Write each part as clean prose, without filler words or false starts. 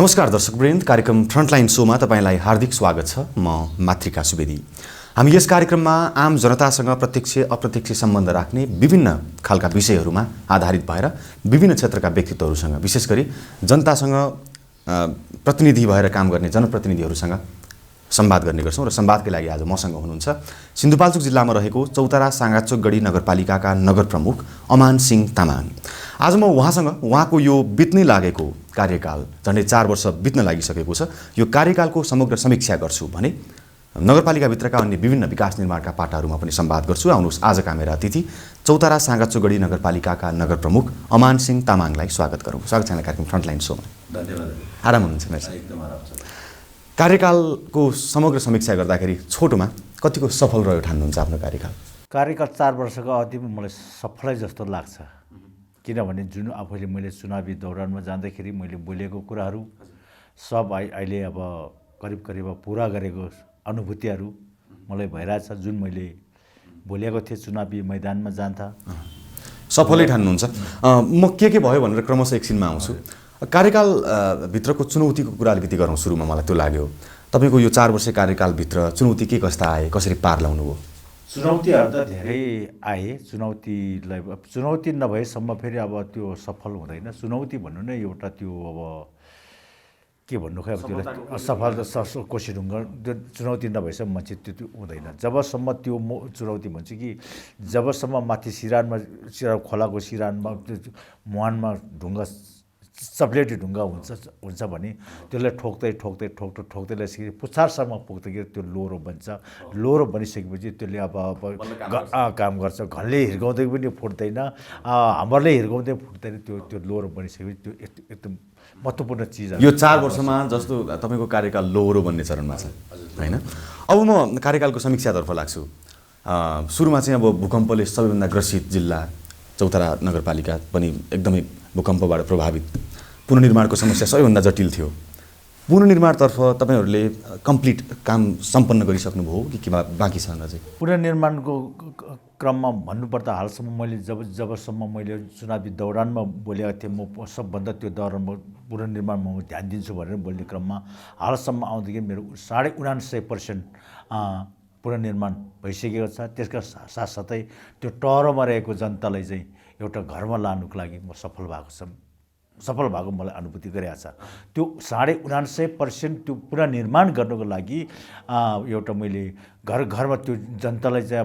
नमस्कार दर्शकवृन्द, कार्यक्रम फ्रन्टलाइन शोमा तपाईलाई हार्दिक स्वागत छ। म मातृका सुवेदी। हामी यस कार्यक्रममा आम जनतासँग प्रत्यक्ष अप्रत्यक्ष सम्बन्ध राख्ने विभिन्न खालका विषयहरूमा आधारित भएर विभिन्न क्षेत्रका व्यक्तित्वहरूसँग, विशेष गरी जनतासँग प्रतिनिधि भएर काम गर्ने जनप्रतिनिधिहरूसँग संवाद गर्ने गर्छौं र संवादकै लागि आज मसँग हुनुहुन्छ सिन्धुपाल्चोक जिल्लामा रहेको चौतारा साँगाचोकगढी नगरपालिकाका नगर प्रमुख अमान सिंह तामाङ। आज म उहाँको यो बित्नै लागेको कार्यकाल, झन्डै 4 वर्ष बित्न लागिसकेको छ, यो कार्यकालको समग्र समीक्षा गर्छु भने नगरपालिकाभित्रका अन्य विभिन्न विकास निर्माणका पाटाहरूमा पनि संवाद गर्छु। आउनुहोस् आजका मेरा अतिथि चौतारा साँगाचोकगढी नगरपालिकाका नगर प्रमुख अमान सिंह तामाङलाई स्वागत गरौँ। स्वागत छ कार्यक्रम फ्रन्टलाइन शोमा। धन्यवाद। आराम हुनुहुन्छ? एकदम आराम छ। कार्यकालको समग्र समीक्षा गर्दाखेरि छोटोमा कतिको सफल रह्यो ठान्नुहुन्छ आफ्नो कार्यकाल? कार्यकाल 4 वर्षको अवधिमा मलाई सफलै जस्तो लाग्छ। किनभने जुन आफैले मैले चुनावी दौरानमा जाँदाखेरि मैले बोलेको कुराहरू सब अहिले अब करिब पुरा गरेको अनुभूतिहरू मलाई भइरहेछ। जुन मैले बोलेको थिएँ चुनावी मैदानमा जान्था सफलै ठान्नुहुन्छ। म के भयो भनेर क्रमशः एकछिनमा आउँछु। कार्यकाल भित्रको चुनौतीको कुरा अलिकति गरौँ सुरुमा। मलाई त्यो लाग्यो तपाईको यो 4 वर्ष कार्यकालभित्र चुनौती के कस्ता आए, कसरी पार ल्याउनुभयो? चुनौतीहरू त धेरै आए। चुनौती नभएसम्म फेरि अब त्यो सफल हुँदैन। चुनौती भन्नु नै एउटा त्यो अब के भन्नु खै, अब त्यो सफलता कोसिस ढुङ्गा त्यो चुनौती नभएसम्म मान्छे त्यो हुँदैन। जबसम्म त्यो चुनौती भन्छु कि जबसम्म माथि सिरानमा खोलाको सिरानमा मुहानमा ढुङ्गा चप्लेटी ढुङ्गा हुन्छ भने त्यसलाई ठोक्दै ल्याइसकेपछि पुच्छारसम्म पुग्दाखेरि त्यो लोरो बन्छ। लोरो बनिसकेपछि त्यसले अब काम गर्छ। घरले हिर्काउँदै पनि फुट्दैन, हाम्रोले हिर्काउँदै फुट्दैन। त्यो लोरो बनिसकेपछि त्यो एकदम महत्त्वपूर्ण चिज हो। यो 4 वर्षमा जस्तो तपाईको कार्यकाल लोरो बन्ने चरणमा छ हैन? अब म कार्यकालको समीक्षातर्फ लाग्छु। सुरुमा चाहिँ अब भूकम्पले सबैभन्दा ग्रसित जिल्ला चौतारा नगरपालिका पनि एकदमै भूकम्पबाट प्रभावित। पुनर्निर्माणको समस्या सबैभन्दा जटिल थियो। पुनर्निर्माणतर्फ तपाईहरूले कम्प्लिट काम सम्पन्न गरिसक्नुभयो कि बाँकी छ अझै? पुनर्निर्माणको क्रममा भन्नुपर्दा हालसम्म मैले जबसम्म मैले चुनावी दौरानमा बोलेको थिएँ, म सबभन्दा त्यो दौरानमा पुनर्निर्माणमा म ध्यान दिन्छु भनेर बोल्ने क्रममा हालसम्म आउँदाखेरि मेरो 99.5% पुनर्निर्माण भइसकेको छ। त्यसका साथसाथै त्यो टहरोमा रहेको जनतालाई चाहिँ एउटा घरमा लानुको लागि म सफल भएको मलाई अनुभूति गरेको छ। त्यो 99.5% त्यो पुनर्निर्माण गर्नको लागि एउटा मैले घरमा त्यो जनतालाई चाहिँ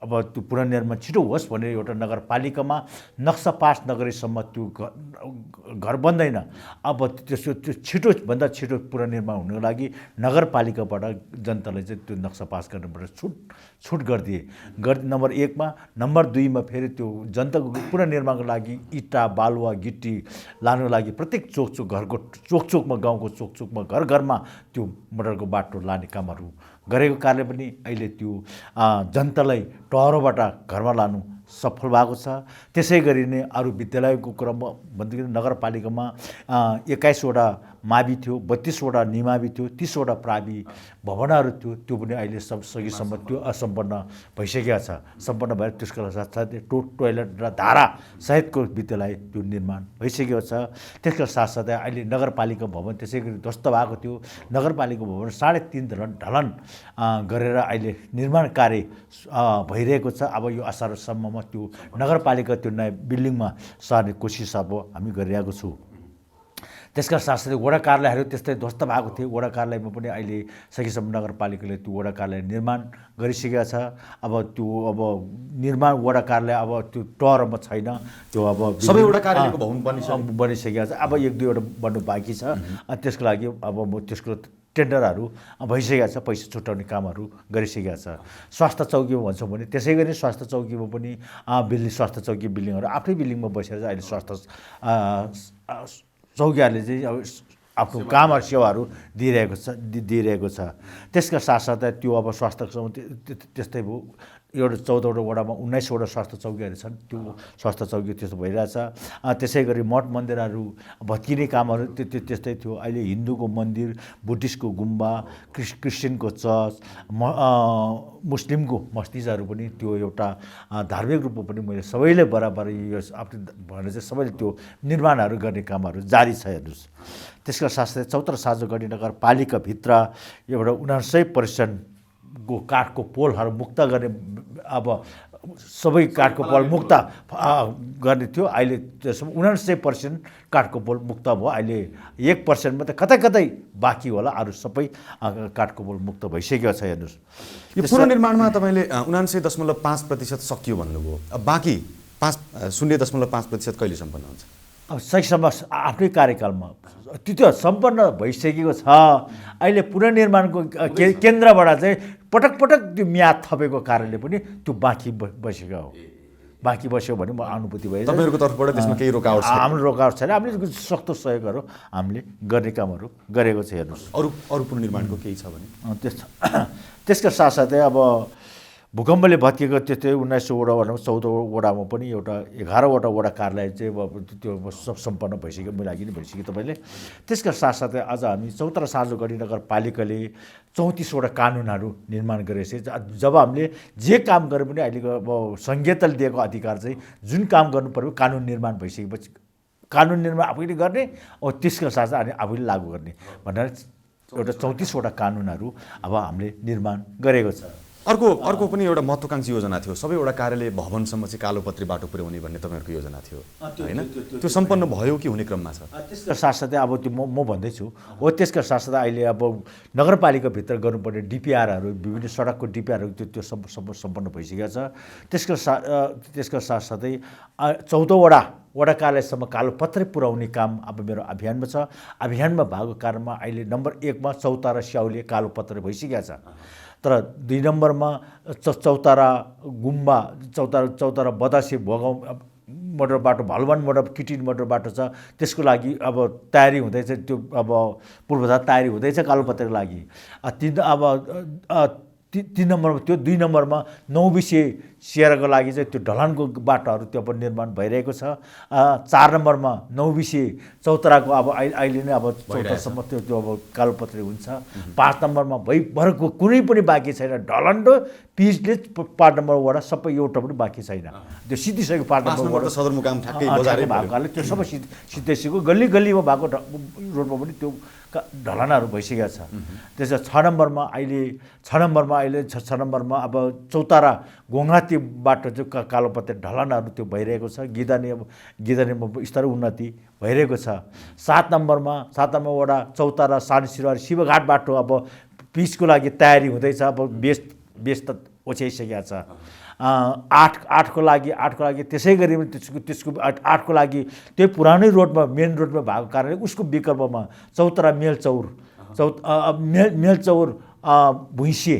अब त्यो पुनर्निर्माण छिटो होस् भनेर एउटा नगरपालिकामा नक्सा पास नगरेसम्म त्यो घर बन्दैन। अब त्यो छिटोभन्दा छिटो पुनर्निर्माण हुनको लागि नगरपालिकाबाट जनतालाई चाहिँ त्यो नक्सा पास गर्नुपर्छ, छुट गरिदिए। नम्बर 1 मा। नम्बर 2 मा फेरि त्यो जनताको पुनर्निर्माणको लागि इँटा बालुवा गिट्टी लानुको लागि प्रत्येक घरको चोकमा गाउँको चोकमा घरमा त्यो मोटरको बाटो लाने कामहरू गरेको कारणले पनि अहिले त्यो जनतालाई टहरोबाट घरमा लानु सफल भएको छ। त्यसै गरी नै अरू विद्यालयको कुरामा भन्दाखेरि नगरपालिकामा 21 वटा मावि थियो, 32 वटा निमावि थियो, 30 वटा प्रावि भवनहरू थियो। त्यो पनि अहिले सकेसम्म त्यो असम्पन्न भइसकेको छ। सम्पन्न भएर त्यसको साथसाथै टोयलेट र धारा सहितको विद्यालय त्यो निर्माण भइसकेको छ। त्यसका साथसाथै अहिले नगरपालिका भवन त्यसै गरी ध्वस्त भएको थियो। नगरपालिका भवन 3.5 ढलन गरेर अहिले निर्माण कार्य भइरहेको छ। अब यो असारसम्ममा त्यो नगरपालिका त्यो नयाँ बिल्डिङमा सार्ने कोसिस अब हामी गरिरहेको छौँ। त्यसका साथसाथै वडा कार्यालयहरू त्यस्तै ध्वस्त भएको थियो। वडा कार्यालयमा पनि अहिले सकेसम्म नगरपालिकाले त्यो वडा कार्यालय निर्माण गरिसकेको छ। अब त्यो निर्माण वडा कार्यालय अब त्यो टहरमा छैन। त्यो अब सबै वडा कार्यालयको भवन बनिसकेको छ। अब 1-2 वटा बन्नु बाँकी छ। त्यसको लागि अब त्यसको टेन्डरहरू भइसकेको छ, पैसा छुट्याउने कामहरू गरिसकेको छ। स्वास्थ्य चौकीमा भन्छौँ भने त्यसै गरी स्वास्थ्य चौकीमा पनि स्वास्थ्य चौकी बिल्डिङहरू आफ्नै बिल्डिङमा बसेर अहिले स्वास्थ्य चौकीहरूले चाहिँ अब आफ्नो कामहरू सेवाहरू दिइरहेको छ। त्यसका साथसाथै त्यो अब स्वास्थ्य त्यस्तै भयो। एउटा 14वटा वडामा 19वटा स्वास्थ्य चौकीहरू छन्, त्यो स्वास्थ्य चौकी त्यस्तो भइरहेछ। त्यसै गरी मठ मन्दिरहरू भत्किने कामहरू त्यस्तै थियो। अहिले हिन्दूको मन्दिर, बुद्धिस्टको गुम्बा, क्रिस्चियनको चर्च, मुस्लिमको मस्जिदहरू पनि त्यो एउटा धार्मिक रूपमा पनि मैले सबैले बराबर यो आफ्नो भनेर चाहिँ सबैले त्यो निर्माणहरू गर्ने कामहरू जारी छ हेर्नुहोस्। त्यसका साथसाथै चौतारा साँझोगढी नगरपालिकाभित्र एउटा 79% को काठको पोलहरू मुक्त गर्ने, अब सबै काठको पोल मुक्त गर्ने थियो। अहिले त्यसमा 79% काठको पोल मुक्त भयो। अहिले 1% मात्रै कतै कतै बाँकी होला, अरू सबै काठको पोल मुक्त भइसकेको छ हेर्नुहोस्। यो पुनर्निर्माणमा तपाईँले 79.5% सकियो भन्नुभयो, अब बाँकी 0.5% कहिले सम्पन्न हुन्छ? अब सहीसँग आफ्नै कार्यकालमा त्यो सम्पन्न भइसकेको छ। अहिले पुनर्निर्माणको केन्द्रबाट चाहिँ पटक पटक त्यो म्याद थपेको कारणले पनि त्यो बाँकी बसेको हो। बाँकी बस्यो भने म अनुभूति भयो। तपाईँहरूको तर्फबाट त्यसमा केही रोकावट छैन? हाम्रो रोकावट छैन। हामीले सक्दो सहयोगहरू हामीले गर्ने कामहरू गरेको छ हेर्नुहोस्। अरू पुनर्निर्माणको केही छ भने? त्यसका साथसाथै अब भूकम्पले भत्किएको त्यस्तै 1900 वडा 14 वडामा पनि एउटा 11वटा वडा कार्यालय चाहिँ त्यो सम्पन्न भइसक्यो, मिलागी नै भइसक्यो तपाईँले। त्यसका साथसाथै आज हामी चौतारा साँझोगढी नगरपालिकाले 34वटा कानुनहरू निर्माण गरेपछि जब हामीले जे काम गरे पनि अहिलेको अब संहिताले दिएको अधिकार चाहिँ जुन काम गर्नु पर्यो कानुन निर्माण भइसकेपछि कानुन निर्माण आफैले गर्ने, त्यसका साथसाथै अनि आफैले लागू गर्ने भनेर एउटा 34वटा कानुनहरू अब हामीले निर्माण गरेको छ। अर्को पनि एउटा महत्त्वकाङ्क्षी योजना थियो, सबैवटा कार्यालय भवनसम्म चाहिँ कालोपत्री बाटो पुर्याउने भन्ने तपाईँहरूको योजना थियो होइन? त्यो सम्पन्न भयो कि हुने क्रममा छ? त्यसका साथसाथै अब त्यो म भन्दैछु हो। त्यसका साथसाथै अहिले अब नगरपालिकाभित्र गर्नुपर्ने डिपिआरहरू, विभिन्न सडकको डिपिआरहरू त्यो सम्पन्न भइसकेको छ। त्यसका साथसाथै 14वटा वडा कार्यालयसम्म कालोपत्री पुर्याउने काम अब मेरो अभियानमा छ। अभियानमा भएको कारणमा अहिले नम्बर 1मा चौतारा स्याउले कालोपत्री भइसकेको छ। तर 2 नम्बरमा चौतारा गुम्बा, चौतारा बदासे भोगाउँ मोटर बाटो, भलवान मोटर, किटिन मोटर बाटो छ, त्यसको लागि अब तयारी हुँदैछ। त्यो अब पूर्वाधार तयारी हुँदैछ कालोपत्रीको लागि। 3 नम्बरमा त्यो 2 नम्बरमा 9 सेराको लागि चाहिँ त्यो ढलानको बाटोहरू त्यो पनि निर्माण भइरहेको छ। 4 नम्बरमा 9 चौताराको अब अहिले नै अब चौतारासम्म त्यो अब कालोपत्री हुन्छ। 5 नम्बरमा भरको कुनै पनि बाँकी छैन। ढलान र पिचले 5 नम्बर वडा सबै एउटा पनि बाँकी छैन। त्यो सिद्धिसक्यो। 5 नम्बर सदरमुकाम ठ्याक्कै बजारै भएको कारणले त्यो सबै सिद्धिसक्यो। गल्ली गल्लीमा भएको रोडमा पनि त्यो ढलानहरू भइसकेको छ। त्यसो 6 नम्बरमा अहिले 6 नम्बरमा अब चौतारा गोङ्गाती बाटो चाहिँ कालोपत्री ढलानहरू त्यो भइरहेको छ। गिदानीमा स्तरीय उन्नति भइरहेको छ। 7 नम्बरमा वडा चौतारा सानो सिरवार शिवघाट बाटो अब पिचको लागि तयारी हुँदैछ। अब बेस त ओछ्याइसकेको छ। 8को लागि त्यसै गरी त्यसको 8को लागि त्यो पुरानै रोडमा मेन रोडमा भएको कारणले उसको विकल्पमा चौतारा मेलचौर भुइँसे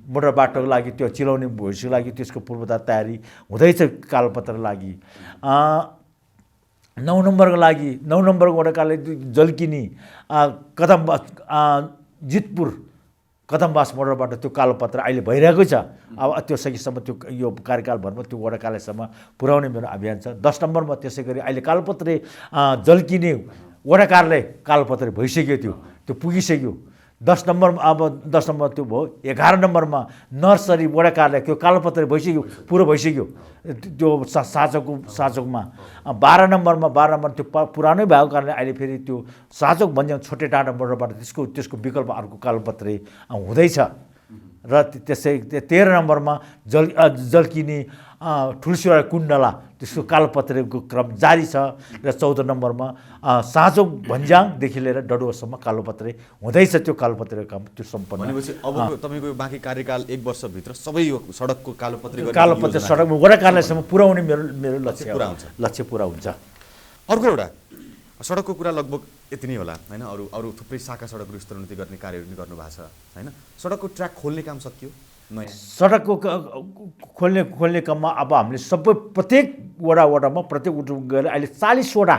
मोटर बाटोको लागि त्यो चिलाउने भुइँसेको लागि त्यसको पूर्वधार तयारी हुँदैछ कालोपत्रको लागि। 9 नम्बरको वडा कार्यालय जल्किनी जितपुर कदमबास मोडलबाट त्यो कालोपत्र अहिले भइरहेकै छ। अब त्यो सकेसम्म त्यो यो कार्यकालभरमा त्यो वडा कार्यालयसम्म पुर्याउने मेरो अभियान छ। 10 नम्बरमा त्यसै गरी अहिले कालोपत्रे जल्किने वडा कार्यालय कालोपत्र भइसक्यो, त्यो पुगिसक्यो। 10 नम्बर त्यो भयो। 11 नम्बरमा नर्सरी वडा कार्यालय त्यो कालोपत्र भइसक्यो, पुरो भइसक्यो त्यो साँचोकमा। 12 नम्बर त्यो पुरानै भएको कारणले अहिले फेरि त्यो साँचोक भन्ज्याङ छोटे डाँडा मोडबाट त्यसको विकल्प अर्को कालोपत्रे हुँदैछ। र त्यसै 13 नम्बरमा जल्किने ठुलसिरा कुण्डला त्यसको कालोपत्रेको क्रम जारी छ। र 14 नम्बरमा साँचोक भन्ज्याङदेखि लिएर डडुवासम्म कालोपत्रे हुँदैछ। त्यो कालोपत्रेको काम त्यो सम्पन्न भनेपछि अब तपाईँको बाँकी कार्यकाल 1 वर्षभित्र सबै यो सडकको कालोपत्रे सडकमा वडा कार्यालयसम्म पुर्याउने मेरो लक्ष्य पुरा हुन्छ। अर्को एउटा सडकको कुरा लगभग यति नै होला होइन? अरू थुप्रै शाखा सडकहरू स्तरोन्नति गर्ने कार्यहरू पनि गर्नुभएको छ होइन? सडकको ट्र्याक खोल्ने काम सकियो? सडकको खोल्ने काममा अब हामीले सबै प्रत्येक वडामा प्रत्येक गएर अहिले 40वटा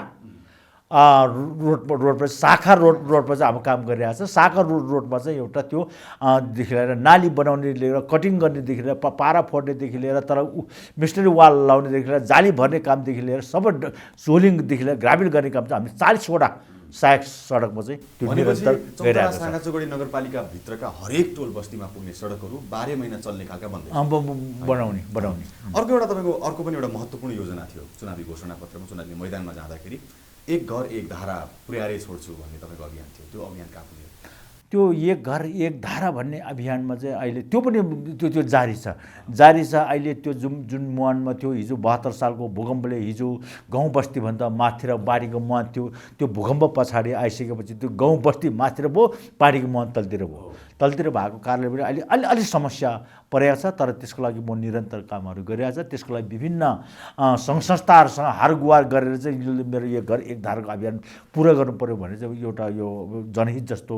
रोडमा शाखा रोडमा चाहिँ अब काम गरिरहेको छ। शाखा रोडमा चाहिँ एउटा त्यो देखि लिएर नाली बनाउनेदेखि लिएर कटिङ गर्नेदेखि लिएर पारा फोड्नेदेखि लिएर तर मिस्ट्री वाल लाउनेदेखि लिएर जाली भर्ने कामदेखि लिएर सबै सोलिङदेखि लिएर ग्रामीण गर्ने काम चाहिँ हामी 40वटा सहायक सडकमा चाहिँ त्यो निरन्तर गइरहेको छ। साँगाचोकडी नगरपालिकाभित्रका हरेक टोल बस्तीमा पुग्ने सडकहरू 12 महिना चल्ने खालका बन्दै बनाउने अर्को एउटा तपाईँको अर्को पनि एउटा महत्त्वपूर्ण योजना थियो चुनावी घोषणापत्रमा, चुनावी मैदानमा जाँदाखेरि एक घर एक धारा पुर्याएरै छोड्छु भन्ने तपाईँको अभियान थियो। त्यो अभियान कहाँ पुग्यो? त्यो एक घर एक धारा भन्ने अभियानमा चाहिँ अहिले त्यो पनि त्यो जारी छ। अहिले त्यो जुन मुहानमा थियो हिजो 72 सालको भूकम्पले हिजो गाउँ बस्तीभन्दा माथि र बाढीको मुहान थियो। त्यो भूकम्प पछाडि आइसकेपछि त्यो गाउँ बस्ती माथि र भयो, बाढीको मुहान तलतिर भयो। तलतिर भएको कारणले पनि अहिले अलि समस्या परेको छ। तर त्यसको लागि म निरन्तर कामहरू गरिरहेको छ। त्यसको लागि विभिन्न सङ्घ संस्थाहरूसँग हारगुहार गरेर चाहिँ मेरो एक घर एक धाराको अभियान पुरा गर्नु पऱ्यो भने चाहिँ एउटा यो जनहित जस्तो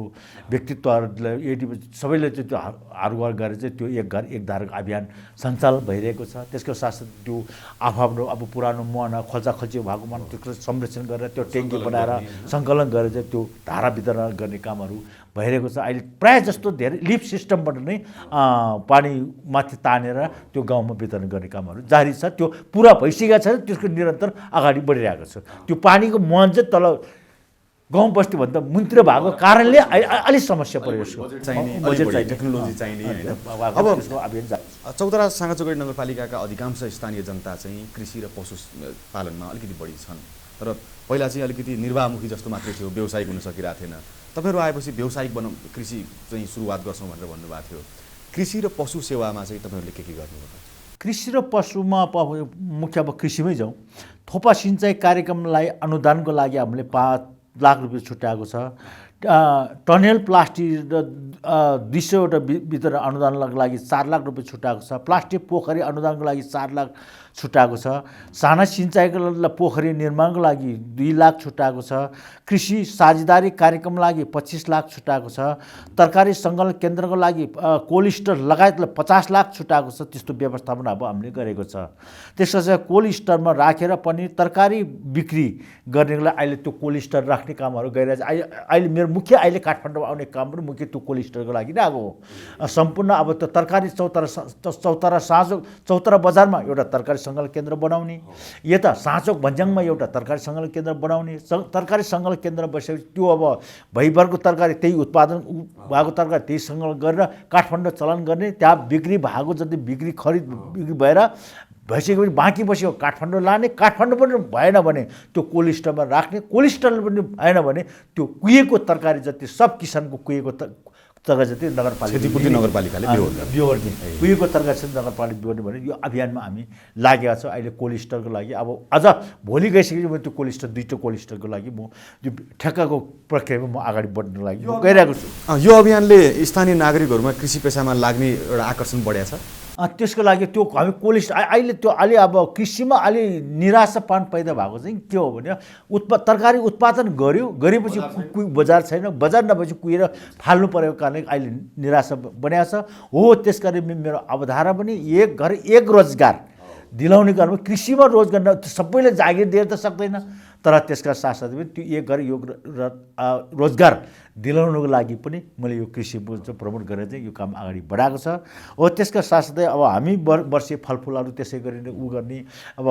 व्यक्तित्वहरूलाई सबैले चाहिँ त्यो हारगुहार गरेर चाहिँ त्यो एक घर एक धाराको अभियान सञ्चालन भइरहेको छ। त्यसको साथसाथै त्यो आफ्नो अब पुरानो मुहान खल्चाखल्ची भएको मुहान त्यसको संरक्षण गरेर त्यो ट्याङ्की बनाएर सङ्कलन गरेर चाहिँ त्यो धारा वितरण गर्ने कामहरू भइरहेको छ। अहिले प्रायः जस्तो धेरै लिफ्ट सिस्टमबाट नै पानी माथि तानेर त्यो गाउँमा वितरण गर्ने कामहरू जारी छ। त्यो पुरा भइसकेको छ। त्यसको निरन्तर अगाडि बढिरहेको छ। त्यो पानीको मुहान चाहिँ तल गाउँ बस्तीभन्दा मुन्तिर भएको कारणले अलिक समस्या पऱ्यो। बजेट टेक्नोलोजी चाहिने हैन। अब अभियान जारी छ। चौतारा साँगाचोकडी नगरपालिकाका अधिकांश स्थानीय जनता चाहिँ कृषि र पशु पालनमा अलिकति बढी छन्। तर पहिला चाहिँ अलिकति निर्वाहमुखी जस्तो मात्रै थियो, व्यावसायिक हुन सकिरहेको थिएन। तपाईँहरू आएपछि व्यावसायिक कृषि चाहिँ सुरुवात गर्छौँ भनेर भन्नुभएको थियो। कृषि र पशु सेवामा चाहिँ तपाईँहरूले के गर्नुभयो? कृषि र पशुमा मुख्य अब कृषिमै जाउँ। थोपा सिँचाइ कार्यक्रमलाई अनुदानको लागि हामीले 5 लाख रुपियाँ छुट्याएको छ। टनेल प्लास्टिक र 200वटा वितरण अनुदानको लागि 4 लाख रुपियाँ छुट्याएको छ। प्लास्टिक पोखरी अनुदानको लागि 4 लाख छुट्याएको छ। साना सिँचाइको पोखरी निर्माणको लागि 2 लाख छुट्याएको छ। कृषि साझेदारी कार्यक्रमको लागि 25 लाख छुट्याएको छ। तरकारी सङ्कलन केन्द्रको लागि कोल्ड स्टोर लगायतलाई 50 लाख छुट्याएको छ। त्यस्तो व्यवस्थापन अब हामीले गरेको छ। त्यसपछि कोल्ड स्टोरमा राखेर पनि तरकारी बिक्री गर्नेको लागि अहिले त्यो कोल्ड स्टोर राख्ने कामहरू गरिरहेको छ। अहिले मेरो मुख्य अहिले काठमाडौँ आउने काम पनि मुख्य त्यो कोल्ड स्टोरको लागि नै आएको हो। सम्पूर्ण अब त्यो तरकारी चौतारा बजारमा एउटा तरकारी सङ्कलन केन्द्र बनाउने, यता साँचोक भन्ज्याङमा एउटा तरकारी सङ्कलन केन्द्र बनाउने। तरकारी सङ्कलन केन्द्र बसेपछि त्यो अब भइभरको तरकारी त्यही उत्पादन भएको तरकारी त्यही सङ्कलन गरेर काठमाडौँ चलन गर्ने। त्यहाँ बिक्री भएको जति बिक्री भएर भइसकेपछि बाँकी बस्यो काठमाडौँ लाने। काठमाडौँ पनि भएन भने त्यो कोल्ड स्टोरमा राख्ने। कोल्ड स्टोर पनि भएन भने त्यो कुहिएको तरकारी जति सब किसानको कुहिएको तरकारी जति नगरपालिकाले बिहोर्ने कुहिएको तरकारी जति नगरपालिका बिहोर्ने भने यो अभियानमा हामी लागेका छौँ। अहिले कोल्ड स्टोरको लागि अब अझ भोलि गइसकेपछि म त्यो कोल्ड स्टोर 2टा कोल्ड स्टोरको लागि म त्यो ठेक्काको प्रक्रियामा म अगाडि बढ्नको लागि गइरहेको छु। यो अभियानले स्थानीय नागरिकहरूमा कृषि पेसामा लाग्ने एउटा आकर्षण बढाएको छ। त्यसको लागि त्यो हामी कोल्ड स्टोर अहिले त्यो अलि अब कृषिमा अलि निराशापन पैदा भएको चाहिँ के हो भने तरकारी उत्पादन गरेपछि बजार छैन। बजार नभएपछि कुहिएर फाल्नु परेको कारणले अहिले निराशा बनिएको छ। हो त्यस कारण मेरो अवधारणा पनि एक घर एक रोजगार दिलाउने कारणमा कृषिमा रोजगार सबैले जागिर दिएर त सक्दैन। तर त्यसका साथसाथै पनि त्यो एक घर रोजगार दिलाउनको लागि पनि मैले यो कृषि प्रमोट गरेर चाहिँ यो काम अगाडि बढाएको छ। हो त्यसका साथसाथै अब हामी वर्षे फलफुलहरू त्यसै गरी गर्ने अब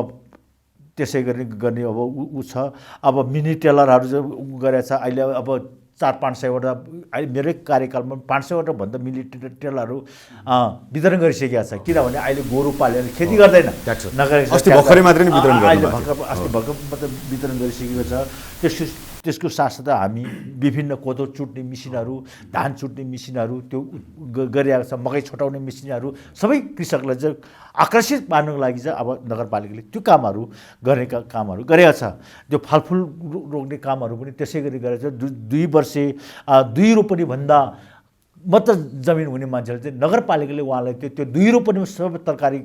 त्यसै गरी गर्ने अब ऊ छ। अब मिनी टेलरहरू गरेको छ। अहिले अब 400-500वटा अहिले मेरै कार्यकालमा 500वटा भन्दा मिनी टेलरहरू वितरण गरिसकेका छ। किनभने अहिले गोरु पालेर खेती गर्दैन। अस्ति भर्खरै मात्रै नै वितरण भर्खर वितरण गरिसकेको छ। त्यसको साथसाथै हामी विभिन्न कोदो चुट्ने मेसिनहरू, धान चुट्ने मेसिनहरू त्यो गरिरहेको छ। मकै छोटाउने मेसिनहरू सबै कृषकलाई चाहिँ आकर्षित पार्नको लागि चाहिँ अब नगरपालिकाले त्यो कामहरू गर्ने कामहरू गरेको छ। त्यो फलफुल रोक्ने कामहरू पनि त्यसै गरी गरेको छ। 2 वर्षे 2 रोपनीभन्दा मात्र जमिन हुने मान्छेले चाहिँ नगरपालिकाले उहाँलाई त्यो 2 रोपनीमा सबै तरकारी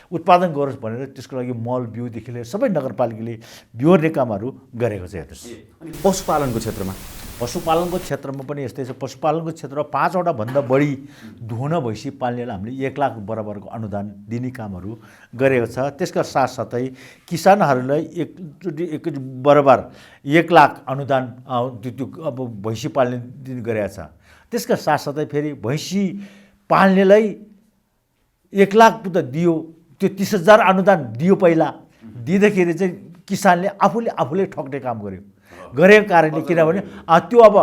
उत्पादन गरोस् भनेर त्यसको लागि मल बिउदेखि लिएर सबै नगरपालिकाले बिहोर्ने कामहरू गरेको छ हेर्नुहोस्। अनि पशुपालनको क्षेत्रमा पशुपालनको क्षेत्रमा पनि यस्तै छ। पशुपालनको क्षेत्रमा 5वटा भन्दा बढी दुहुना भैँसी पाल्नेलाई हामीले 1 लाख बराबरको अनुदान दिने कामहरू गरेको छ। त्यसका साथसाथै किसानहरूलाई एकचोटि बराबर 1 लाख अनुदान त्यो अब भैँसी पाल्ने दिने गरेको छ। त्यसका साथसाथै फेरि भैँसी पाल्नेलाई 1 लाख त दियो, त्यो 30,000 अनुदान दियो पहिला। दिँदाखेरि चाहिँ किसानले आफूले ठग्ने काम गरेको कारणले, किनभने त्यो अब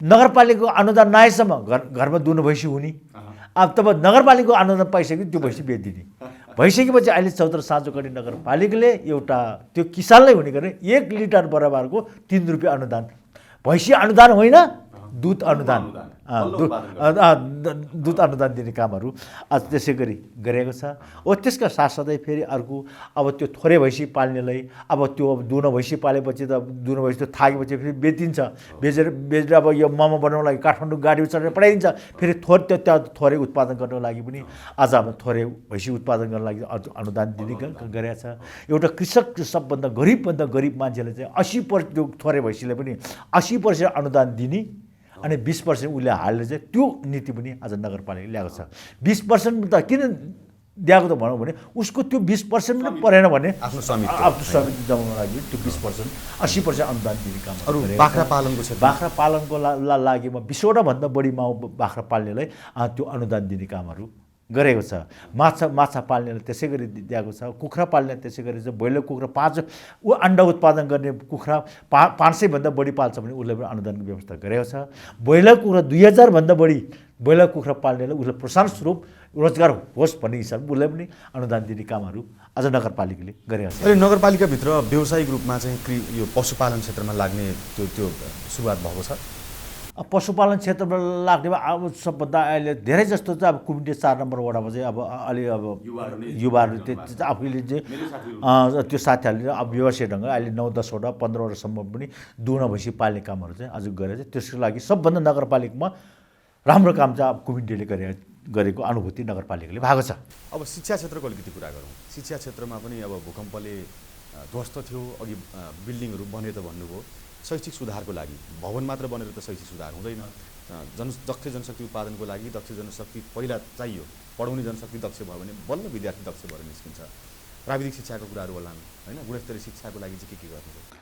नगरपालिकाको अनुदान नआएसम्म घरमा दुनो भैँसी हुने। अब तब नगरपालिकाको अनुदान पाइसक्यो त्यो भैँसी बेचिदिने। भइसकेपछि अहिले चौधरी साँझोकडी नगरपालिकाले एउटा त्यो किसानलाई हुने गरे 1 लिटर बराबरको 3 रुपियाँ अनुदान। भैँसी अनुदान होइन, दुध अनुदान, दुध अनुदान दिने कामहरू आज त्यसै गरी गरेको छ। त्यसका साथसाथै फेरि अर्को अब त्यो थोरै भैँसी पाल्नेलाई अब त्यो दुनो भैँसी पालेपछि त दुनो भैँसी त थाकेपछि फेरि बेचिन्छ। बेचेर अब यो मोमो बनाउनको लागि काठमाडौँ गाडी चढेर पठाइदिन्छ। फेरि त्यहाँ थोरै उत्पादन गर्नको लागि पनि आज अब थोरै भैँसी उत्पादन गर्नको लागि अनुदान दिने गरेको छ। एउटा कृषक सबभन्दा गरिब मान्छेले चाहिँ 80% त्यो थोरै भैँसीले पनि 80% अनुदान दिने अनि 20% उसले हालेर चाहिँ त्यो नीति पनि आज नगरपालिकाले ल्याएको छ। 20% त किन दिएको त भनौँ भने उसको त्यो 20% पनि परेन भने आफ्नो स्वामित्व जमाउनको लागि त्यो 20% 80% अनुदान दिने काम। अरू बाख्रा पालनको क्षेत्र, बाख्रा पालनको लागि 20वटा भन्दा बढी बाख्रा पाल्नेलाई त्यो अनुदान दिने कामहरू गरेको छ। माछा पाल्नेलाई त्यसै गरी दिएको छ। कुखुरा पाल्ने त्यसै गरी चाहिँ ब्रोइलर कुखुरा 5 अन्डा उत्पादन गर्ने कुखुरा 500 भन्दा बढी पाल्छ भने उसले पनि अनुदानको व्यवस्था गरेको छ। ब्रोइलर कुखुरा 2000 भन्दा बढी ब्रोइलर कुखुरा पाल्नेलाई उसले प्रोत्साहन स्वरूप रोजगार होस् भन्ने हिसाबले उसलाई पनि अनुदान दिने कामहरू आज नगरपालिकाले गरेको छ। अहिले नगरपालिकाभित्र व्यावसायिक रूपमा चाहिँ यो पशुपालन क्षेत्रमा लाग्ने त्यो सुरुवात भएको छ। पशुपालन क्षेत्रमा लाग्नेमा अब सबभन्दा अहिले धेरै जस्तो चाहिँ अब कुमिटे 4 नम्बर वडामा चाहिँ अब अलि अब युवाहरू आफूले चाहिँ त्यो साथीहरूले अब व्यवसाय ढङ्ग अहिले 9-10वटा 15वटासम्म पनि दुहुना भैँसी पाल्ने कामहरू चाहिँ आज गरेर त्यसको लागि सबभन्दा नगरपालिकामा राम्रो काम चाहिँ अब कुमिटेले गरेको अनुभूति नगरपालिकाले भएको छ। अब शिक्षा क्षेत्रको अलिकति कुरा गरौँ। शिक्षा क्षेत्रमा पनि अब भूकम्पले ध्वस्त थियो, अघि बिल्डिङहरू बने त भन्नुभयो। शैक्षिक सुधारको लागि भवन मात्र बनेर त शैक्षिक सुधार हुँदैन। दक्ष जनशक्ति उत्पादनको लागि दक्ष जनशक्ति पहिला चाहियो। पढाउने जनशक्ति दक्ष भयो भने बल्ल विद्यार्थी दक्ष भएर निस्किन्छ। प्राविधिक शिक्षाको कुराहरू होला हैन, गुणस्तरीय शिक्षाको लागि चाहिँ के गर्नुहुन्छ?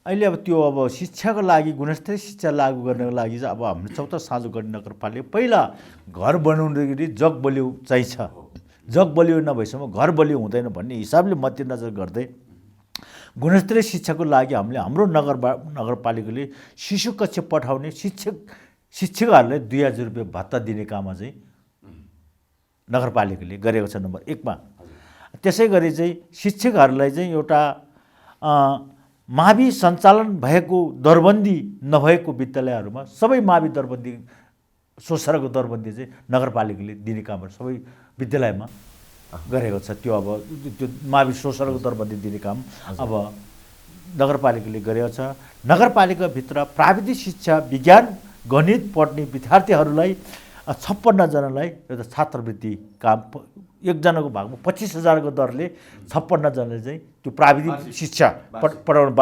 अहिले अब त्यो अब शिक्षाको लागि गुणस्तरीय शिक्षा लागू गर्नको लागि चाहिँ अब हाम्रो चौधरी साँझोकडी नगरपालिका पहिला घर बनाउँदाखेरि जग बलियो चाहिन्छ। जग बलियो नभएसम्म घर बलियो हुँदैन भन्ने हिसाबले मध्यनजर गर्दै गुणस्तरीय शिक्षाको लागि हामीले हाम्रो नगरपालिकाले शिशु कक्षा पठाउने शिक्षकहरूलाई 2000 रुपियाँ भत्ता दिने काममा चाहिँ नगरपालिकाले गरेको छ नम्बर 1 मा। त्यसै गरी चाहिँ शिक्षकहरूलाई चाहिँ एउटा मावि सञ्चालन भएको दरबन्दी नभएको विद्यालयहरूमा सबै मावि दरबन्दी सोसराको दरबन्दी चाहिँ नगरपालिकाले दिने कामहरू सबै विद्यालयमा गरेको छ। त्यो अब त्यो मावि सोसराको दरबन्दी दिने काम अब नगरपालिकाले गरेको छ। नगरपालिकाभित्र प्राविधिक शिक्षा विज्ञान गणित पढ्ने विद्यार्थीहरूलाई 56 जनालाई एउटा छात्रवृत्ति काम 1 जनाको भागमा 25,000 को दरले 56 जनाले चाहिँ त्यो प्राविधिक शिक्षा पढाउन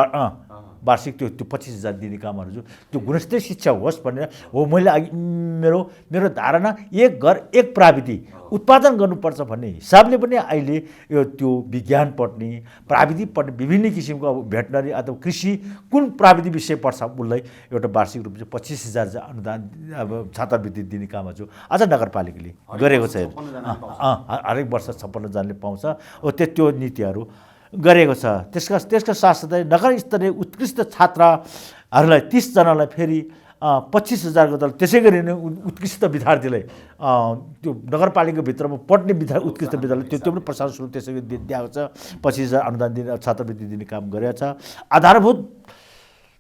वार्षिक त्यो 25,000 दिने कामहरू जो त्यो गुणस्तरीय शिक्षा होस् भनेर हो। मैले अघि मेरो धारणा 1 घर 1 प्राविधि उत्पादन गर्नुपर्छ भन्ने हिसाबले पनि अहिले यो त्यो विज्ञान पढ्ने प्राविधिक पढ्ने विभिन्न किसिमको अब भेटनरी अथवा कृषि कुन प्राविधिक विषय पढ्छ उसलाई एउटा वार्षिक रूपमा 25,000 चाहिँ अनुदान अब छात्रवृत्ति दिने काम जो आज नगरपालिकाले गरेको छ। हरेक वर्ष 56 जनाले पाउँछ। त्यो नीतिहरू गरेको छ। त्यसका साथसाथै नगर स्तरीय उत्कृष्ट छात्रहरूलाई 30 जनालाई फेरि 25,000 को दर त्यसै गरी नै उत्कृष्ट विद्यार्थीलाई त्यो नगरपालिकाभित्रमा पढ्ने उत्कृष्ट विद्यालय त्यो पनि प्रशासन स्वरूप त्यसै गरी दिएको छ। 25,000 अनुदान दिने छात्रवृत्ति दिने काम गरेको छ। आधारभूत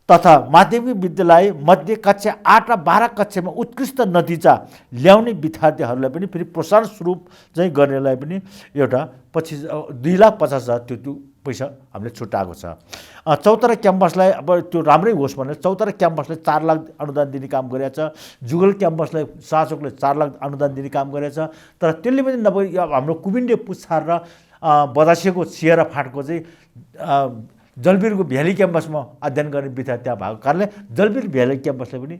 तथा माध्यमिक विद्यालय मध्ये कक्षा 8 र 12 कक्षामा उत्कृष्ट नतिजा ल्याउने विद्यार्थीहरूलाई पनि फेरि प्रोत्साहन स्वरूप चाहिँ गर्नेलाई पनि एउटा 2,50,000 त्यो पैसा हामीले छुट्याएको छ। चौतारा क्याम्पसलाई अब त्यो राम्रै होस् भनेर चौतारा क्याम्पसलाई 4 लाख अनुदान दिने काम गरेको छ। जुगल क्याम्पसलाई शाहचोकले 4 लाख अनुदान दिने काम गरेको छ। तर त्यसले पनि नभए हाम्रो कुबिन्डे पुच्छार र बदासिएको सिएर फाँटको चाहिँ जलबिरको भ्याली क्याम्पसमा अध्ययन गर्ने विद्यार्थी त्यहाँ भएको कारणले जलबिर भ्याली क्याम्पसलाई पनि